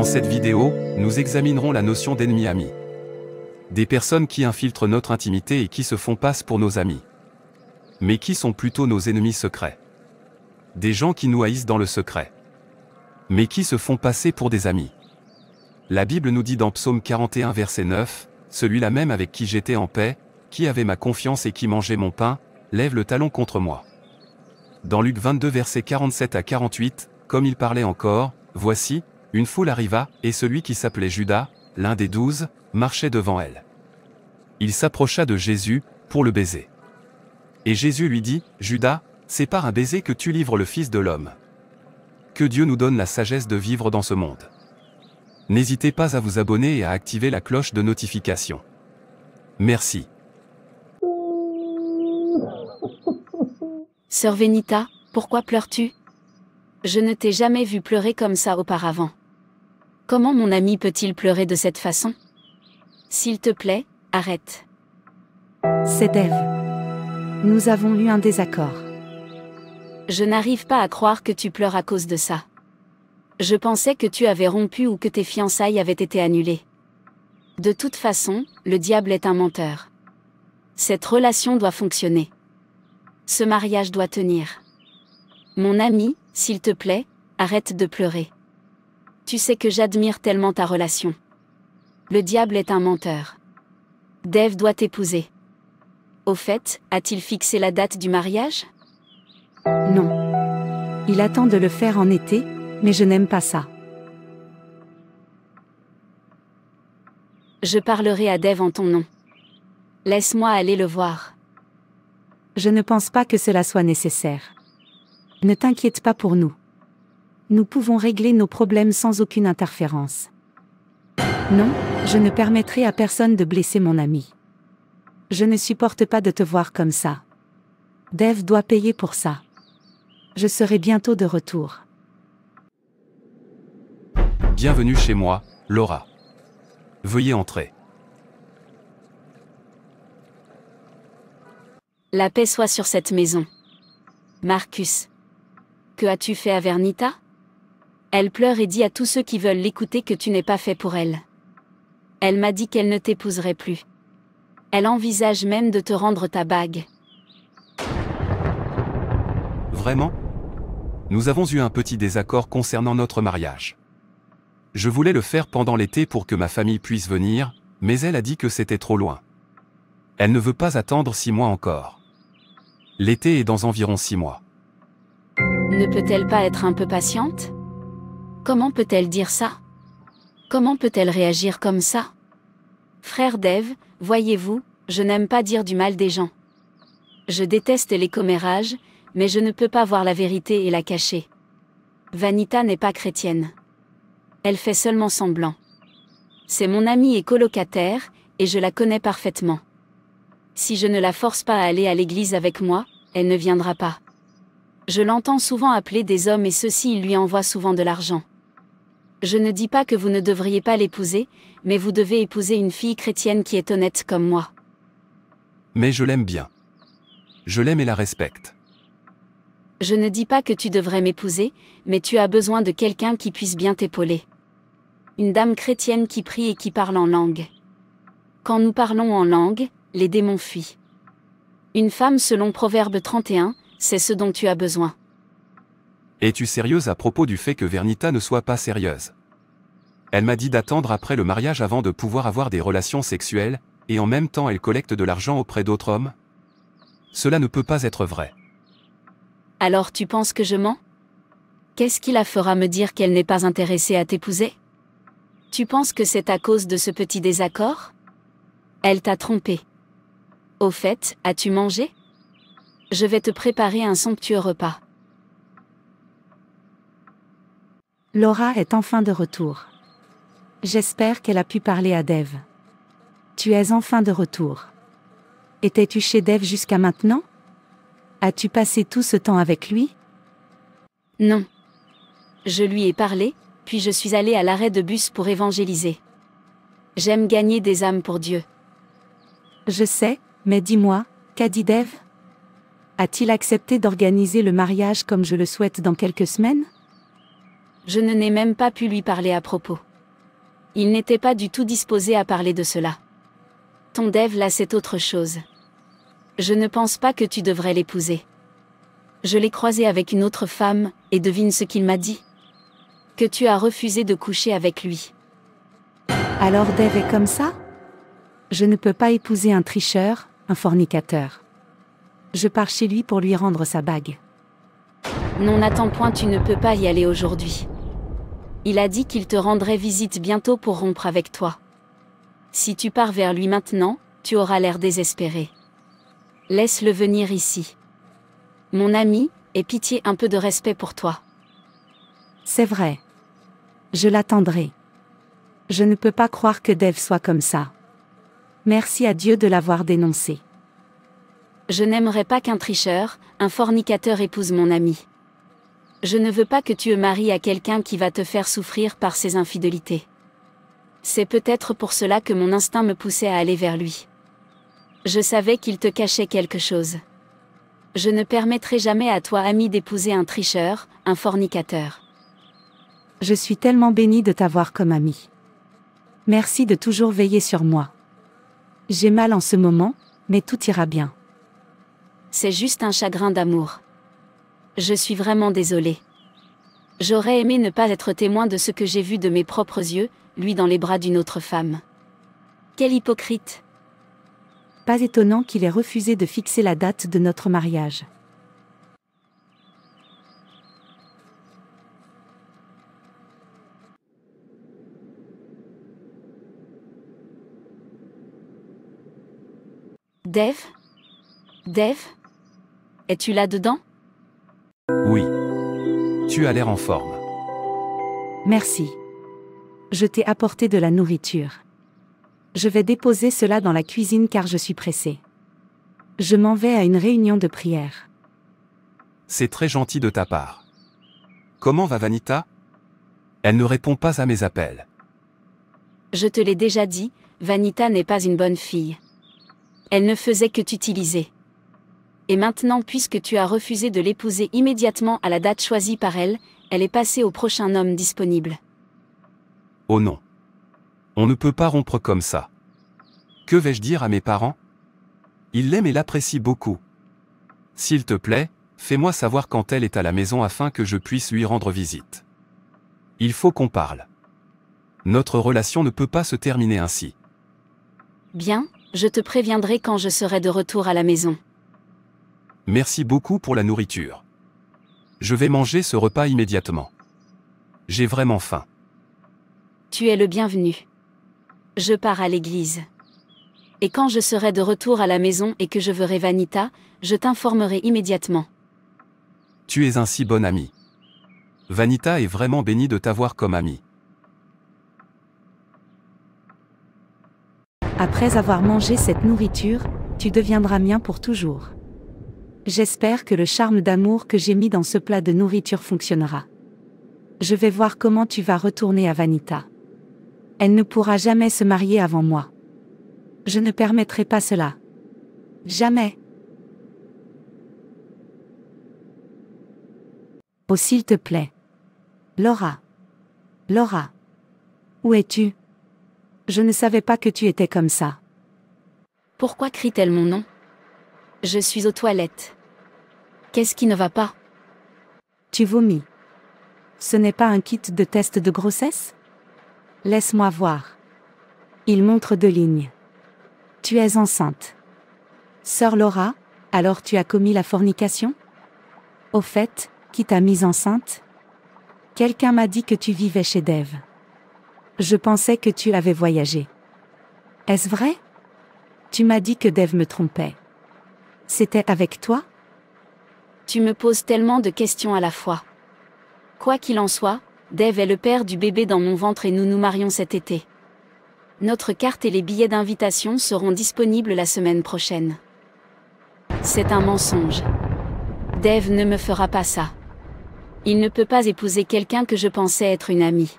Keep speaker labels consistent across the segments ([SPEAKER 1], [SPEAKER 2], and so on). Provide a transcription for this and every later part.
[SPEAKER 1] cette vidéo, nous examinerons la notion d'ennemi-ami. Des personnes qui infiltrent notre intimité et qui se font passer pour nos amis. Mais qui sont plutôt nos ennemis secrets. Des gens qui nous haïssent dans le secret. Mais qui se font passer pour des amis. La Bible nous dit dans Psaume 41 verset 9, « Celui-là même avec qui j'étais en paix, qui avait ma confiance et qui mangeait mon pain, lève le talon contre moi. » Dans Luc 22 versets 47 à 48, comme il parlait encore, voici, une foule arriva, et celui qui s'appelait Judas, l'un des 12, marchait devant elle. Il s'approcha de Jésus, pour le baiser. Et Jésus lui dit, « Judas, c'est par un baiser que tu livres le Fils de l'homme. » Que Dieu nous donne la sagesse de vivre dans ce monde. N'hésitez pas à vous abonner et à activer la cloche de notification. Merci.
[SPEAKER 2] Sœur Venita, pourquoi pleures-tu? Je ne t'ai jamais vu pleurer comme ça auparavant. Comment mon ami peut-il pleurer de cette façon? S'il te plaît, arrête.
[SPEAKER 3] C'est Dave. Nous avons eu un désaccord.
[SPEAKER 2] Je n'arrive pas à croire que tu pleures à cause de ça. Je pensais que tu avais rompu ou que tes fiançailles avaient été annulées. De toute façon, le diable est un menteur. Cette relation doit fonctionner. Ce mariage doit tenir. Mon ami, s'il te plaît, arrête de pleurer. Tu sais que j'admire tellement ta relation. Le diable est un menteur. Dave doit t'épouser. Au fait, a-t-il fixé la date du mariage?
[SPEAKER 3] Non. Il attend de le faire en été, mais je n'aime pas ça.
[SPEAKER 2] Je parlerai à Dave en ton nom. Laisse-moi aller le voir.
[SPEAKER 3] Je ne pense pas que cela soit nécessaire. Ne t'inquiète pas pour nous. Nous pouvons régler nos problèmes sans aucune interférence. Non, je ne permettrai à personne de blesser mon ami. Je ne supporte pas de te voir comme ça. Dave doit payer pour ça. Je serai bientôt de retour.
[SPEAKER 1] Bienvenue chez moi, Laura. Veuillez entrer.
[SPEAKER 2] La paix soit sur cette maison. Marcus. Que as-tu fait à Vernita? Elle pleure et dit à tous ceux qui veulent l'écouter que tu n'es pas fait pour elle. Elle m'a dit qu'elle ne t'épouserait plus. Elle envisage même de te rendre ta bague.
[SPEAKER 1] Vraiment? Nous avons eu un petit désaccord concernant notre mariage. Je voulais le faire pendant l'été pour que ma famille puisse venir, mais elle a dit que c'était trop loin. Elle ne veut pas attendre 6 mois encore. L'été est dans environ 6 mois.
[SPEAKER 2] Ne peut-elle pas être un peu patiente? Comment peut-elle dire ça? Comment peut-elle réagir comme ça? Frère Dave, voyez-vous, je n'aime pas dire du mal des gens. Je déteste les commérages, mais je ne peux pas voir la vérité et la cacher. Vanita n'est pas chrétienne. Elle fait seulement semblant. C'est mon amie et colocataire, et je la connais parfaitement. Si je ne la force pas à aller à l'église avec moi, elle ne viendra pas. Je l'entends souvent appeler des hommes et ceux-ci lui envoient souvent de l'argent. Je ne dis pas que vous ne devriez pas l'épouser, mais vous devez épouser une fille chrétienne qui est honnête comme moi.
[SPEAKER 1] Mais je l'aime bien. Je l'aime et la respecte.
[SPEAKER 2] Je ne dis pas que tu devrais m'épouser, mais tu as besoin de quelqu'un qui puisse bien t'épauler. Une dame chrétienne qui prie et qui parle en langue. Quand nous parlons en langue, les démons fuient. Une femme selon Proverbe 31, c'est ce dont tu as besoin.
[SPEAKER 1] Es-tu sérieuse à propos du fait que Vernita ne soit pas sérieuse? Elle m'a dit d'attendre après le mariage avant de pouvoir avoir des relations sexuelles, et en même temps elle collecte de l'argent auprès d'autres hommes? Cela ne peut pas être vrai.
[SPEAKER 2] Alors tu penses que je mens? Qu'est-ce qui la fera me dire qu'elle n'est pas intéressée à t'épouser? Tu penses que c'est à cause de ce petit désaccord? Elle t'a trompé. Au fait, as-tu mangé? Je vais te préparer un somptueux repas.
[SPEAKER 3] Laura est enfin de retour. J'espère qu'elle a pu parler à Dave. Tu es enfin de retour. Étais-tu chez Dave jusqu'à maintenant? As-tu passé tout ce temps avec lui?
[SPEAKER 2] Non. Je lui ai parlé, puis je suis allée à l'arrêt de bus pour évangéliser. J'aime gagner des âmes pour Dieu.
[SPEAKER 3] Je sais, mais dis-moi, qu'a dit Dave? A-t-il accepté d'organiser le mariage comme je le souhaite dans quelques semaines?
[SPEAKER 2] Je n'ai même pas pu lui parler à propos. Il n'était pas du tout disposé à parler de cela. Ton Dev là, c'est autre chose. Je ne pense pas que tu devrais l'épouser. Je l'ai croisé avec une autre femme, et devine ce qu'il m'a dit. Que tu as refusé de coucher avec lui.
[SPEAKER 3] Alors Dev est comme ça? Je ne peux pas épouser un tricheur, un fornicateur. Je pars chez lui pour lui rendre sa bague.
[SPEAKER 2] Non, n'attends point, tu ne peux pas y aller aujourd'hui. Il a dit qu'il te rendrait visite bientôt pour rompre avec toi. Si tu pars vers lui maintenant, tu auras l'air désespéré. Laisse-le venir ici. Mon ami, aie pitié, un peu de respect pour toi.
[SPEAKER 3] C'est vrai. Je l'attendrai. Je ne peux pas croire que Dev soit comme ça. Merci à Dieu de l'avoir dénoncé.
[SPEAKER 2] Je n'aimerais pas qu'un tricheur, un fornicateur épouse mon ami. Je ne veux pas que tu te maries à quelqu'un qui va te faire souffrir par ses infidélités. C'est peut-être pour cela que mon instinct me poussait à aller vers lui. Je savais qu'il te cachait quelque chose. Je ne permettrai jamais à toi, ami, d'épouser un tricheur, un fornicateur.
[SPEAKER 3] Je suis tellement bénie de t'avoir comme ami. Merci de toujours veiller sur moi. J'ai mal en ce moment, mais tout ira bien.
[SPEAKER 2] C'est juste un chagrin d'amour. Je suis vraiment désolée. J'aurais aimé ne pas être témoin de ce que j'ai vu de mes propres yeux, lui dans les bras d'une autre femme. Quel hypocrite!
[SPEAKER 3] Pas étonnant qu'il ait refusé de fixer la date de notre mariage.
[SPEAKER 2] Dev? Dev? Es-tu là-dedans?
[SPEAKER 1] Oui. Tu as l'air en forme.
[SPEAKER 3] Merci. Je t'ai apporté de la nourriture. Je vais déposer cela dans la cuisine car je suis pressée. Je m'en vais à une réunion de prière.
[SPEAKER 1] C'est très gentil de ta part. Comment va Vanita? Elle ne répond pas à mes appels.
[SPEAKER 2] Je te l'ai déjà dit, Vanita n'est pas une bonne fille. Elle ne faisait que t'utiliser. Et maintenant, puisque tu as refusé de l'épouser immédiatement à la date choisie par elle, elle est passée au prochain homme disponible.
[SPEAKER 1] Oh non. On ne peut pas rompre comme ça. Que vais-je dire à mes parents? Ils l'aiment et l'apprécient beaucoup. S'il te plaît, fais-moi savoir quand elle est à la maison afin que je puisse lui rendre visite. Il faut qu'on parle. Notre relation ne peut pas se terminer ainsi.
[SPEAKER 2] Bien, je te préviendrai quand je serai de retour à la maison.
[SPEAKER 1] Merci beaucoup pour la nourriture. Je vais manger ce repas immédiatement. J'ai vraiment faim.
[SPEAKER 2] Tu es le bienvenu. Je pars à l'église. Et quand je serai de retour à la maison et que je verrai Vanita, je t'informerai immédiatement.
[SPEAKER 1] Tu es un si bon ami. Vanita est vraiment bénie de t'avoir comme ami.
[SPEAKER 3] Après avoir mangé cette nourriture, tu deviendras mien pour toujours. J'espère que le charme d'amour que j'ai mis dans ce plat de nourriture fonctionnera. Je vais voir comment tu vas retourner à Vanita. Elle ne pourra jamais se marier avant moi. Je ne permettrai pas cela. Jamais. Oh, s'il te plaît. Laura. Laura. Où es-tu? Je ne savais pas que tu étais comme ça.
[SPEAKER 2] Pourquoi crie-t-elle mon nom? Je suis aux toilettes. Qu'est-ce qui ne va pas?
[SPEAKER 3] Tu vomis. Ce n'est pas un kit de test de grossesse? Laisse-moi voir. Il montre 2 lignes. Tu es enceinte. Sœur Laura, alors tu as commis la fornication? Au fait, qui t'a mise enceinte? Quelqu'un m'a dit que tu vivais chez Dev. Je pensais que tu avais voyagé. Est-ce vrai? Tu m'as dit que Dev me trompait. C'était avec toi?
[SPEAKER 2] Tu me poses tellement de questions à la fois. Quoi qu'il en soit, Dev est le père du bébé dans mon ventre et nous nous marions cet été. Notre carte et les billets d'invitation seront disponibles la semaine prochaine. C'est un mensonge. Dev ne me fera pas ça. Il ne peut pas épouser quelqu'un que je pensais être une amie.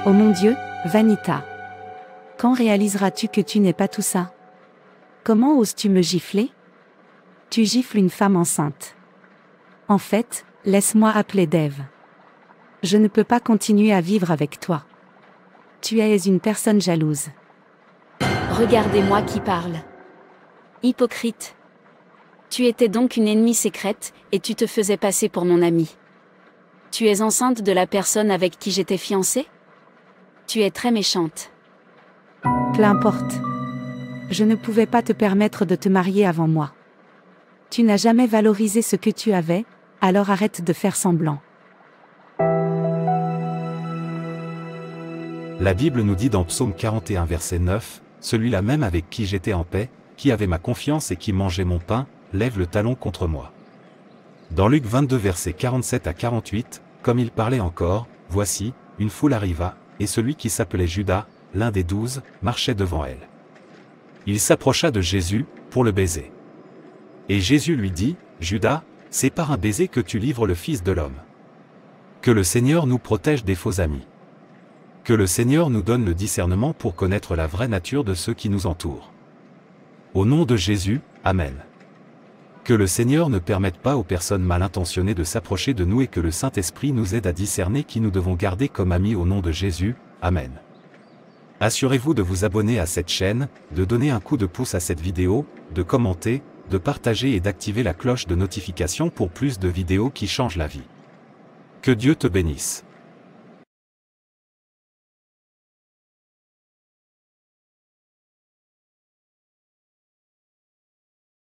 [SPEAKER 3] Oh mon Dieu, Vanita. Quand réaliseras-tu que tu n'es pas tout ça? Comment oses-tu me gifler? Tu gifles une femme enceinte. En fait, laisse-moi appeler Dev. Je ne peux pas continuer à vivre avec toi. Tu es une personne jalouse.
[SPEAKER 2] Regardez-moi qui parle. Hypocrite. Tu étais donc une ennemie secrète, et tu te faisais passer pour mon amie. Tu es enceinte de la personne avec qui j'étais fiancée? Tu es très méchante.
[SPEAKER 3] Peu importe. Je ne pouvais pas te permettre de te marier avant moi. Tu n'as jamais valorisé ce que tu avais, alors arrête de faire semblant.
[SPEAKER 1] La Bible nous dit dans Psaume 41 verset 9, « Celui-là même avec qui j'étais en paix, qui avait ma confiance et qui mangeait mon pain, lève le talon contre moi. » Dans Luc 22 versets 47 à 48, comme il parlait encore, voici, une foule arriva, et celui qui s'appelait Judas, l'un des 12, marchait devant elle. Il s'approcha de Jésus, pour le baiser. Et Jésus lui dit, « Judas, c'est par un baiser que tu livres le Fils de l'homme. » Que le Seigneur nous protège des faux amis. Que le Seigneur nous donne le discernement pour connaître la vraie nature de ceux qui nous entourent. Au nom de Jésus, Amen. Que le Seigneur ne permette pas aux personnes mal intentionnées de s'approcher de nous et que le Saint-Esprit nous aide à discerner qui nous devons garder comme amis au nom de Jésus, Amen. Assurez-vous de vous abonner à cette chaîne, de donner un coup de pouce à cette vidéo, de commenter, de partager et d'activer la cloche de notification pour plus de vidéos qui changent la vie. Que Dieu te bénisse.